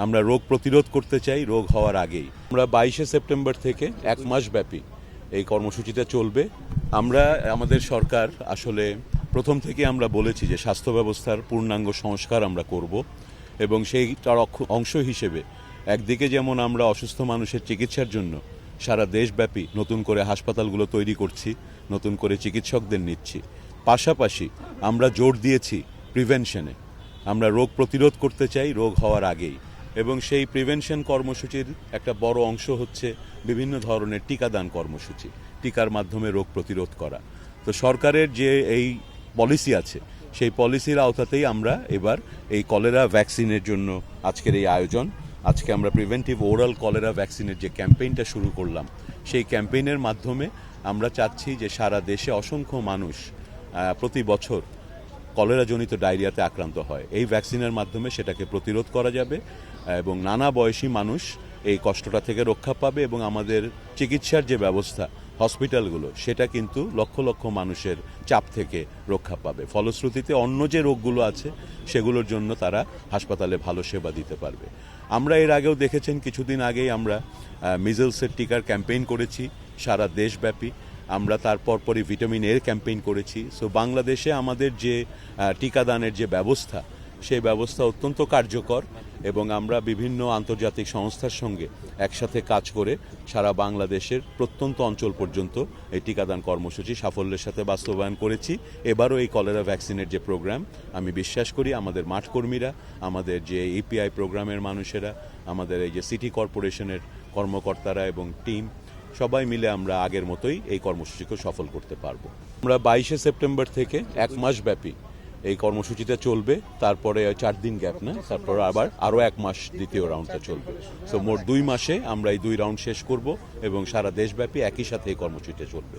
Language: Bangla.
আমরা রোগ প্রতিরোধ করতে চাই রোগ হওয়ার আগেই। আমরা 22শে সেপ্টেম্বর থেকে এক মাস ব্যাপী এই কর্মসূচিটা চলবে। আমরা আমাদের সরকার আসলে প্রথম থেকে আমরা বলেছি যে স্বাস্থ্য ব্যবস্থার পূর্ণাঙ্গ সংস্কার আমরা করব এবং সেইটার অংশ হিসেবে একদিকে যেমন আমরা অসুস্থ মানুষের চিকিৎসার জন্য সারা দেশব্যাপী নতুন করে হাসপাতালগুলো তৈরি করছি, নতুন করে চিকিৎসকদের নিচ্ছি, পাশাপাশি আমরা জোর দিয়েছি প্রিভেনশনে। আমরা রোগ প্রতিরোধ করতে চাই রোগ হওয়ার আগেই এবং সেই প্রিভেনশন কর্মসূচির একটা বড় অংশ হচ্ছে বিভিন্ন ধরনের টিকাদান কর্মসূচি, টিকার মাধ্যমে রোগ প্রতিরোধ করা। তো সরকারের যে এই পলিসি আছে সেই পলিসির আওতাতেই আমরা এবার এই কলেরা ভ্যাকসিনের জন্য আজকের এই আয়োজন। আজকে আমরা প্রিভেন্টিভ ওরাল কলেরা ভ্যাকসিনের যে ক্যাম্পেইনটা শুরু করলাম, সেই ক্যাম্পেইনের মাধ্যমে আমরা চাচ্ছি যে সারা দেশে অসংখ্য মানুষ প্রতি বছর কলেরাজনিত ডায়রিয়াতে আক্রান্ত হয়। এই ভ্যাকসিনের মাধ্যমে সেটাকে প্রতিরোধ করা যাবে এবং নানা বয়সী মানুষ এই কষ্টটা থেকে রক্ষা পাবে এবং আমাদের চিকিৎসার যে ব্যবস্থা হসপিটালগুলো সেটা কিন্তু লক্ষ লক্ষ মানুষের চাপ থেকে রক্ষা পাবে। ফলশ্রুতিতে অন্য যে রোগগুলো আছে সেগুলোর জন্য তারা হাসপাতালে ভালো সেবা দিতে পারবে। আমরা এর আগেও দেখেছেন কিছুদিন আগেই আমরা মিজলসের টিকার ক্যাম্পেইন করেছি সারা দেশব্যাপী। আমরা তারপর পরই ভিটামিন এর ক্যাম্পেইন করেছি। সো বাংলাদেশে আমাদের যে টিকাদানের যে ব্যবস্থা সেই ব্যবস্থা অত্যন্ত কার্যকর এবং আমরা বিভিন্ন আন্তর্জাতিক সংস্থার সঙ্গে একসাথে কাজ করে সারা বাংলাদেশের প্রত্যন্ত অঞ্চল পর্যন্ত এই টিকাদান কর্মসূচি সাফল্যের সাথে বাস্তবায়ন করেছি। এবারও এই কলেরা ভ্যাকসিনের যে প্রোগ্রাম, আমি বিশ্বাস করি আমাদের মাঠকর্মীরা, আমাদের যে ইপিআই প্রোগ্রামের মানুষেরা, আমাদের এই যে সিটি কর্পোরেশনের কর্মকর্তারা এবং টিম সবাই মিলে আমরা আগের মতোই এই কর্মসূচিকে সফল করতে পারবো। আমরা 22শে সেপ্টেম্বর থেকে এক মাস ব্যাপী এই কর্মসূচিটা চলবে, তারপরে 4 দিন গ্যাপ না, তারপর আবার আরও 1 মাস দ্বিতীয় রাউন্ডটা চলবে। সো মোট 2 মাসে আমরা এই 2 রাউন্ড শেষ করব এবং সারা দেশব্যাপী একই সাথে এই কর্মসূচিটা চলবে।